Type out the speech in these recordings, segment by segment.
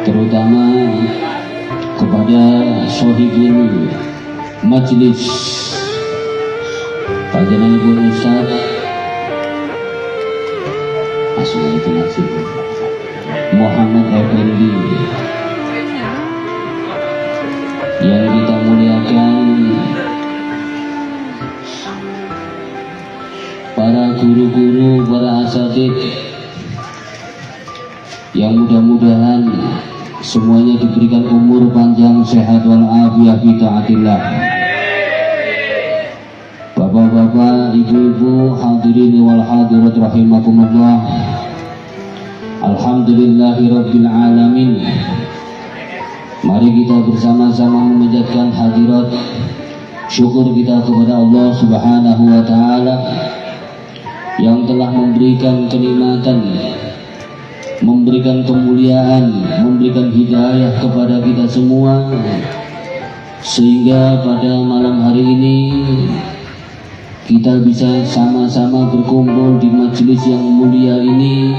terutama kepada sohibul majlis Fadilatul Ustaz Muhammad Effendi yang kita muliakan, para guru-guru, para asatid yang mudah-mudahan semuanya diberikan umur panjang, sehat walafiat fi taatillah. Bapak-bapak, ibu-ibu, hadirin wal hadirat rahimakumullah. Alhamdulillahirabbil alamin. Mari kita bersama-sama memanjatkan hadirat syukur kita kepada Allah Subhanahu wa taala yang telah memberikan kenikmatan, memberikan kemuliaan, memberikan hidayah kepada kita semua, sehingga pada malam hari ini kita bisa sama-sama berkumpul di majelis yang mulia ini.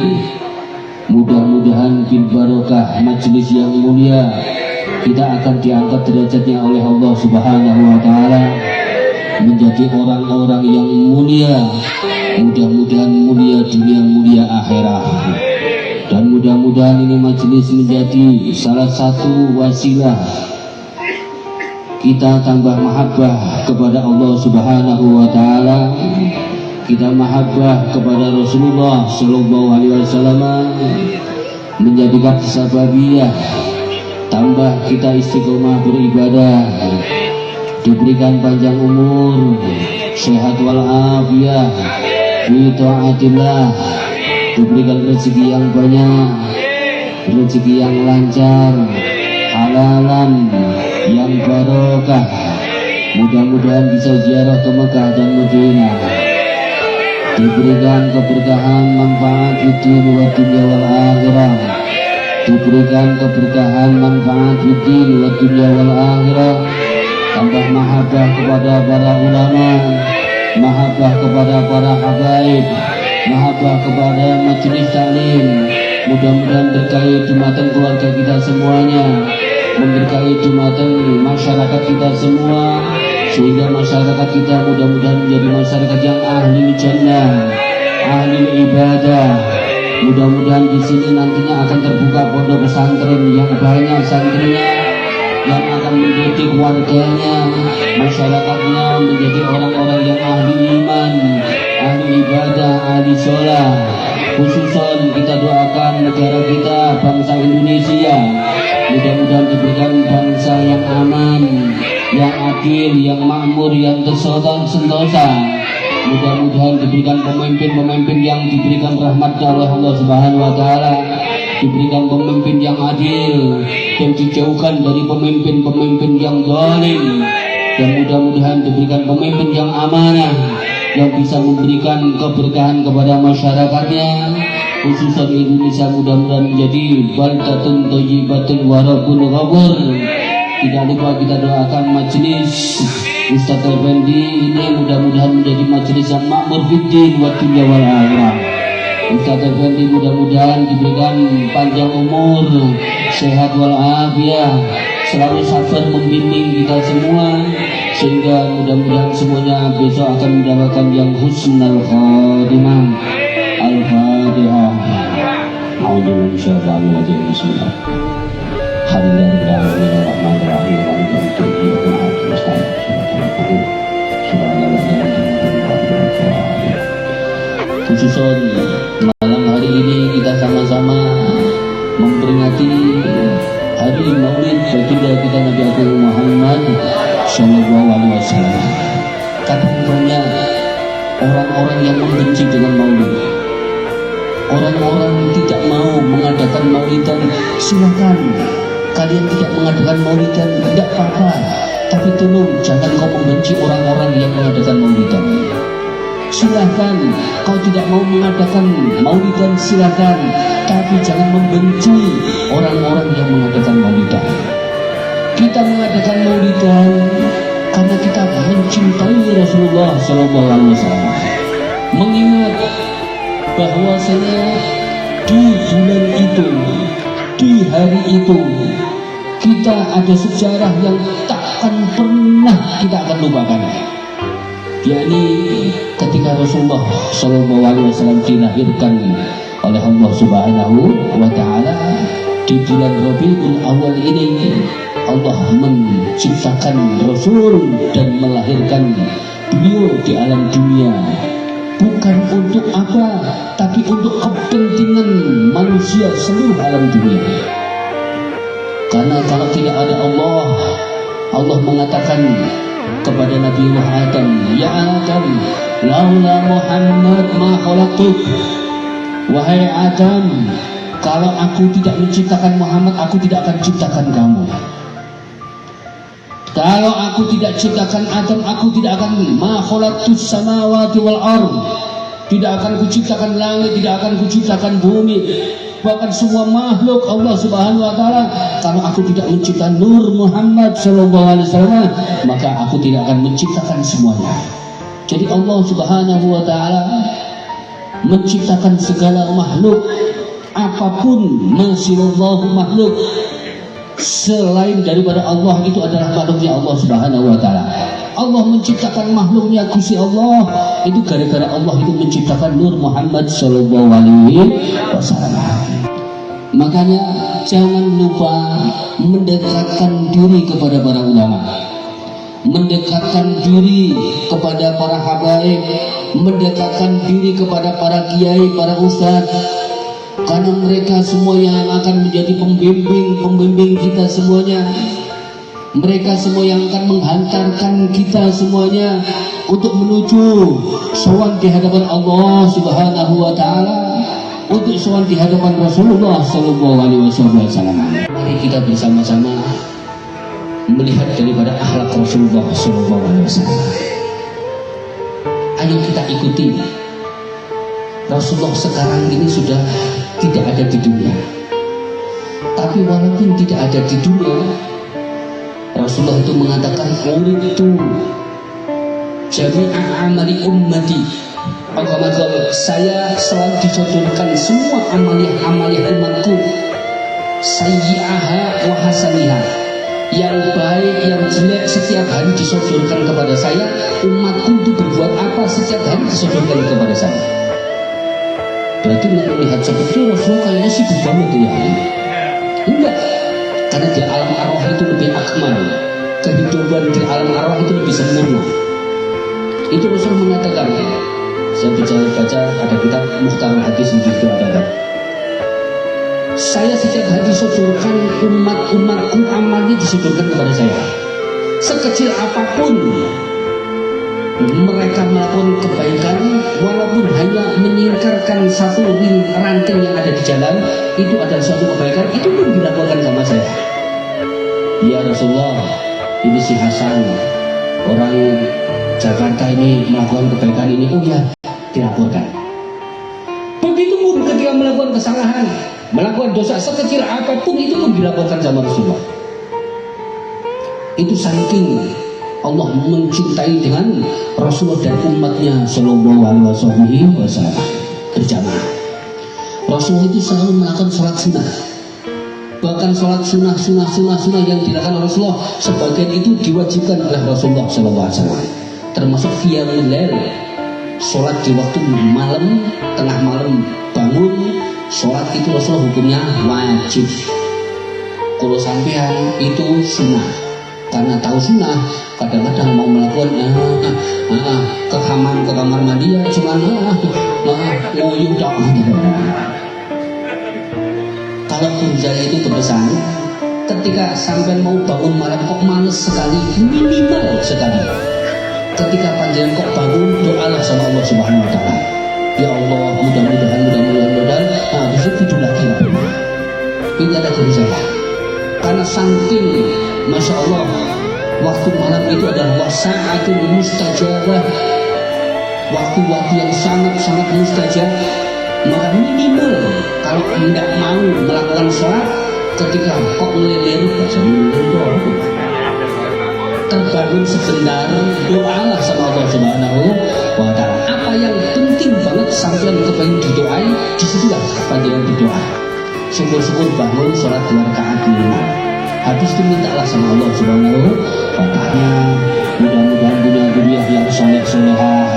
Mudah-mudahan bil barokah majelis yang mulia kita akan diangkat derajatnya oleh Allah Subhanahu wa taala menjadi orang-orang yang mulia. Mudah-mudahan mulia dunia, mulia akhirat. Dan mudah-mudahan ini majelis menjadi salah satu wasilah kita tambah mahabbah kepada Allah Subhanahu wa taala, kita mahabbah kepada Rasulullah sallallahu alaihi wasallam, menjadikan sababiyah tambah kita istiqomah beribadah, diberikan panjang umur, sehat walafiat fi taatillah, diberikan rezeki yang banyak, rezeki yang lancar, halalan yang barokah. Mudah-mudahan bisa ziarah ke Mekah dan Madinah, diberikan keberkahan, manfaat di dunia wal akhirah, diberikan keberkahan, manfaat di dunia wal akhirah. Tambah mahabbah kepada para ulama, mahabbah kepada para habaib, mahabbah kepada majelis taklim. Mudah-mudahan berkahi jumatan keluarga kita semuanya, memberkahi jumatan masyarakat kita semua, sehingga masyarakat kita mudah-mudahan menjadi masyarakat yang ahli jannah, ahli ibadah. Mudah-mudahan di sini nantinya akan terbuka pondok pesantren yang banyak santrinya, yang akan mendidik warganya, masyarakatnya menjadi orang-orang yang ahli iman, ahli ibadah, ahli sholat. Khususan kita doakan negara kita, bangsa Indonesia, mudah-mudahan diberikan bangsa yang aman, yang adil, yang makmur, yang sentosa. Mudah-mudahan diberikan pemimpin-pemimpin yang diberikan rahmatnya oleh Allah Subhanahu wa taala, diberikan pemimpin yang adil, dan dijauhkan dari pemimpin-pemimpin yang zalim, dan mudah-mudahan diberikan pemimpin yang amanah, yang bisa memberikan keberkahan kepada masyarakatnya, khususnya Indonesia. Mudah-mudahan menjadi baldatun thayyibatun wa rabbun ghafur. Tidak lupa kita doakan majelis Ustaz Effendi ini mudah-mudahan menjadi majelis yang makmur fiddin wa dunya wal akhirah. Ustaz Effendi mudah-mudahan diberikan panjang umur, sehat walafiat, selalu sabar membimbing kita semua, sehingga mudah-mudahan semuanya besok akan mendapatkan yang husnul khatimah. Al-Fatihah. A'udzu billahi bismillah. Bismillahirrahmanirrahim. Khususon malam hari ini kita sama-sama memperingati hari Maulid baginda kita Nabi Agung Muhammad Sallallahu Alaihi Wasallam. Kadang banyak orang-orang yang membenci dengan Maulid. Orang-orang tidak mau mengadakan Maulidan, silakan kalian tidak mengadakan Maulidan, tidak apa-apa. Tapi tolong jangan kau membenci orang-orang yang mengadakan Maulidan. Silahkan kau tidak mau mengadakan Maulidan, silahkan, tapi jangan membenci orang-orang yang mengadakan Maulidan. Kita mengadakan Maulidan karena kita mencintai Rasulullah Sallallahu Alaihi Wasallam, mengingat bahwasanya di bulan itu, di hari itu kita ada sejarah yang takkan pernah kita akan lupakan, yakni ketika Rasulullah SAW dilahirkan oleh Allah Subhanahu wa Ta'ala di bulan Rabiul Awal ini. Allah menciptakan Rasul dan melahirkan beliau di alam dunia, bukan untuk apa, tapi untuk kepentingan manusia seluruh alam dunia. Karena kalau tidak ada Allah, Allah mengatakan kepada Nabi Adam, ya Adam, laula Muhammad ma khalaqtuk. Wahai Adam, kalau aku tidak menciptakan Muhammad, aku tidak akan ciptakan kamu. Kalau aku tidak ciptakan Adam, aku tidak akan ma khalaqtus samawati wal ard. Tidak akan kuciptakan langit, tidak akan kuciptakan bumi, bahkan semua makhluk Allah Subhanahu wa Ta'ala. Kalau aku tidak menciptakan Nur Muhammad sallallahu alaihi wasallam, maka aku tidak akan menciptakan semuanya. Jadi Allah Subhanahu wa Ta'ala menciptakan segala makhluk, apapun masyaallah makhluk selain daripada Allah itu adalah makhluknya Allah Subhanahu wa Ta'ala. Allah menciptakan makhluknya Gusti Allah itu gara-gara Allah itu menciptakan Nur Muhammad sallallahu alaihi wasallam. Makanya jangan lupa mendekatkan diri kepada para ulama, mendekatkan diri kepada para habaib, mendekatkan diri kepada para kiai, para ustadz, karena mereka semua yang akan menjadi pembimbing kita semuanya. Mereka semua yang akan menghantarkan kita semuanya untuk menuju sowan di hadapan Allah Subhanahu wa Ta'ala, untuk sowan di hadapan Rasulullah sallallahu alaihi wasallam. Mari kita bersama-sama melihat daripada akhlak Rasulullah sallallahu alaihi wasallam. Ayo kita ikuti. Rasulullah sekarang ini sudah tidak ada di dunia, tapi walaupun tidak ada di dunia, Rasulullah itu mengatakan uritu jami'a amali ummati. Saya selalu disodorkan semua amaliah umatku, sayyi'aha wa hasaniha, yang baik yang jelek setiap hari disodorkan kepada saya. Umatku itu berbuat apa setiap hari disodorkan kepada saya. Berarti melihat seperti itu Rasulullah kayaknya sibuk banget ya. Enggak, karena di alam arwah itu lebih akmal, kehidupan di alam arwah itu lebih sempurna. Itu Rasul mengatakan, saya baca ada kitab Muhtarul Hadis di situ ada. Saya setiap hari disodorkan umatku amalnya disodorkan kepada saya. Sekecil apapun mereka melakukan kebaikan, walaupun hanya menyingkarkan satu ranting yang ada di jalan, itu adalah suatu kebaikan, itu pun dilakukan sama saya. Ya Rasulullah, ini si Hasan, orang Jakarta ini melakukan kebaikan ini, oh ya, dilaporkan. Begitu pun ketika melakukan kesalahan, melakukan dosa sekecil apapun, itu pun dilaporkan sama Rasulullah. Itu saking Allah mencintai dengan Rasulullah dan umatnya sallallahu alaihi wasallam berjamaah. Rasulullah itu selalu melakukan sholat sunnah, bahkan sholat sunnah yang dilakukan Rasulullah sebagian itu diwajibkan oleh Rasulullah sallallahu alaihi wasallam, termasuk qiyamul lail, sholat di waktu malam, tengah malam bangun sholat itu Rasulullah hukumnya wajib. Kalau sampean itu sunnah, karena tahu sunnah kadang-kadang mau melakukan ke kamar mandi ya cuma ngoyong tak. Kalau Ghazali itu kebesaran, ketika sampai mau bangun malam kok males sekali, minimal sekali ketika panjenengan kok bangun, doalah sama Allah Subhanahu wa Ta'ala, ya Allah mudah-mudahan habis itu tidur lagi lah. Ini ada Ghazali, karena saking Masya Allah waktu malam itu adalah wasa'atul mustajabah, waktu-waktu yang sangat-sangat mustajab. Maka minimal kalau tidak mau melakukan sholat, ketika kok meleleh terbangun sebentar, doalah sama Allah Subhanahu wa Ta'ala. Apa yang penting banget sampai kepengen didoai, disitulah panjangan berdoa. syukur-syukur bangun sholat 2 rakaat minimal. Habis itu mintalah sama Allah Subhanahu wa Ta'ala, mudah-mudahan punya duriah yang soleh-solehah,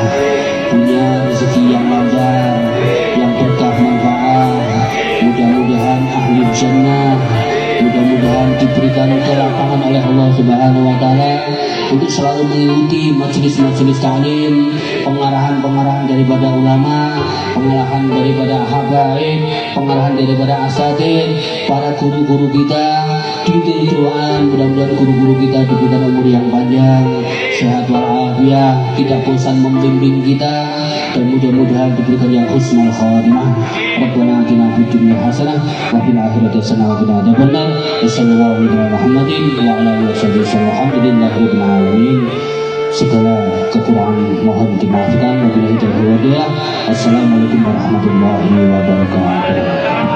punya rezeki yang lancar, yang berkah manfaat, mudah-mudahan ahli jannah, mudah-mudahan diberikan kelapangan oleh Allah Subhanahu wa Ta'ala untuk selalu mengikuti majelis-majelis ta'lim, pengarahan-pengarahan daripada ulama, pengarahan daripada habaib, pengarahan daripada asatid, para guru-guru kita. Diberi doa, mudah-mudahan guru-guru kita diberikan umur yang panjang, sehat walafiat, tidak bosan membimbing kita, dan mudah-mudahan diberikan yang husnul khatimah. Rabbana atina fid dunya hasanah wa fil akhirati hasanah wa qina adzabannar. Sallallahu alaihi Muhammadin wa ala alihi wasallam. Alhamdulillahirabbil alamin. Segala kekurangan mohon dimaafkan. Wabillahi taufiq wal hidayah. Assalamualaikum warahmatullahi wabarakatuh.